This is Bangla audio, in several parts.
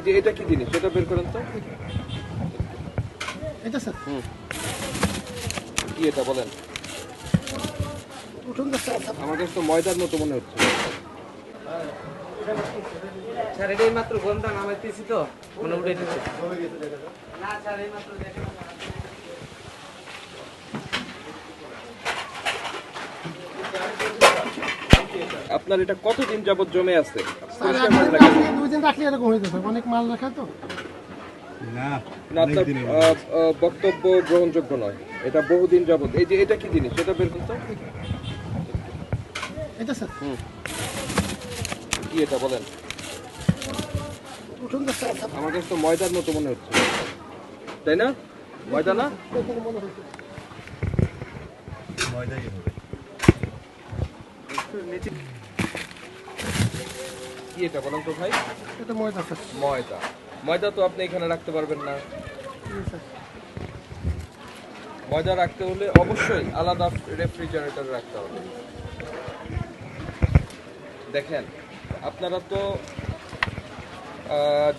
যে এটা কি জিনিস সেটা বের করেন তো। এটা স্যার কি এটা বলেন? উঠুন তো স্যার। আমার কাছে তো ময়দার মতো মনে হচ্ছে। স্যার এটাই মাত্র গন্ধা নামাইতেছি তো মনে উঠে দিচ্ছে না স্যার এই মাত্র দেখেন আপনার এটা কতদিন যাবত জমে আছে? স্যার পরিষ্কার একদিন করেন না কেন? রাখলে 2 দিন রাখলে এরকম হয়ে যেত, অনেক মাল রাখা তো। না, আপনার বক্তব্য গ্রহণযোগ্য নয়। এটা বহুদিন যাবত। এই যে এটা কি জিনিস সেটা বের করতে। এটা স্যার কি এটা বলেন? উঠুন তো স্যার। আমার কাছে তো ময়দার মতো মনে হচ্ছে, তাই না? ময়দা না? এখানে মনে হচ্ছে কি এটা বলেন তো ভাই? এটা ময়দা স্যার। ময়দা। ময়দা তো আপনি এখানে রাখতে পারবেন না। জি স্যার। ময়দা রাখতে হলে অবশ্যই আলাদা রেফ্রিজারেটর রাখতে হবে। দেখেন, আপনারা তো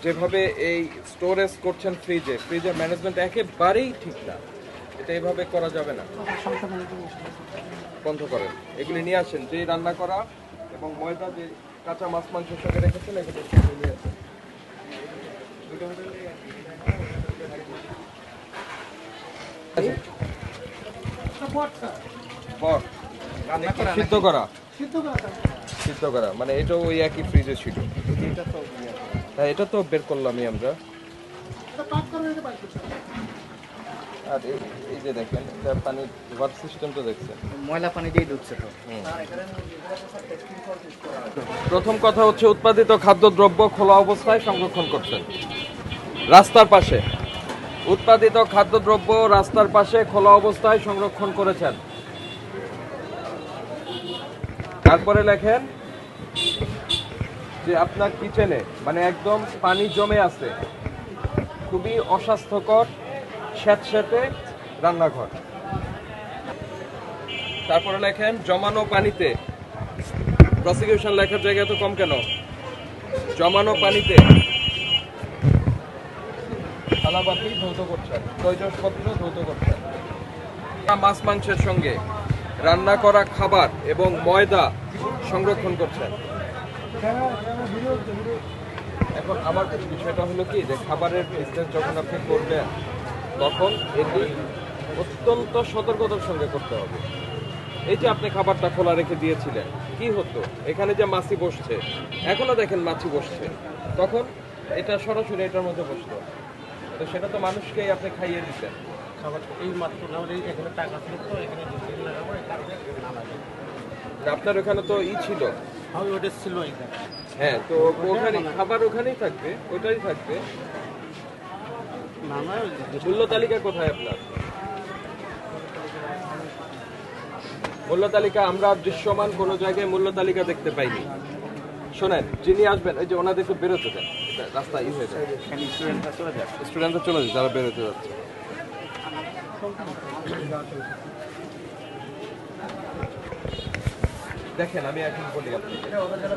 যেভাবে এই স্টোরেজ করছেন ফ্রিজের ম্যানেজমেন্ট একেবারেই ঠিক না। এটা এইভাবে করা যাবে না। বন্ধ করেন, এগুলি নিয়ে আসেন। যে রান্না করা এবং ময়দা যে কাঁচা মাছ মাংসের সঙ্গে রেখেছেন এগুলো সঙ্গে নিয়ে আসেন। বট। সিদ্ধ করা সিদ্ধ করা স্যার। সিদ্ধ করা মানে এটাও ওই একই ফ্রিজে ছিল। হ্যাঁ, এটা তো বের করলামই আমরা। এটা পাক করে নিতে পারছি স্যার। আর এই যে দেখেন, এটা পানির ওয়াটার সিস্টেম তো দেখছেন। ময়লা পানি দিয়ে ঢুকছে তো প্রথম কথা হচ্ছে উৎপাদিত খাদ্যদ্রব্য খোলা অবস্থায় সংরক্ষণ করছেন রাস্তার পাশে। উৎপাদিত খাদ্যদ্রব্য রাস্তার পাশে খোলা অবস্থায় সংরক্ষণ করেছেন। তারপরে লেখেন যে আপনার কিচেনে মানে একদম পানি জমে আছে, খুবই অস্বাস্থ্যকর স্যাঁতস্যাঁতে রান্নাঘর। তারপরে লেখেন জমানো পানিতে, প্রসিকিউশন লেখার জায়গায় তো কম কেন, জমানো পানিতে থালাবাটি ধৌত করছেন, তৈজসপত্র ধৌত করছেন। মাছ মাংসের সঙ্গে রান্না করা খাবার এবং ময়দা সংরক্ষণ করছেন। এখন আমার বিষয়টা হলো কি যে খাবারের বিজনেস যখন আপনি করবেন তখন এটি অত্যন্ত সতর্কতার সঙ্গে করতে হবে। এই যে আপনি খাবারটা খোলা রেখে দিয়েছিলেন, কি হতো এখানে যে মাছি বসছে, এখনো দেখেন মাছি বসছে, তখন এটা সরাসরি এটার মধ্যে বসতো, তো সেটা তো মানুষকেই আপনি খাইয়ে দিতেন। আপনার ওখানে তো ছিল, হ্যাঁ, তো ওখানে খাবার ওখানেই থাকবে, ওইটাই থাকবে। মূল্য তালিকা কোথায় আপনার? মূল্য তালিকা আমরা দৃশ্যমান কোনো জায়গায় মূল্য তালিকা দেখতে পাইনি। শোনেন, যিনি আসবেন ওই যে ওনাদের একটু বেরোতে দেন, রাস্তা ই হয়ে যায়, স্টুডেন্টরা চলে যায় যারা বেরোতে যাচ্ছে। দেখেন আমি এখন বলি আপনাকে,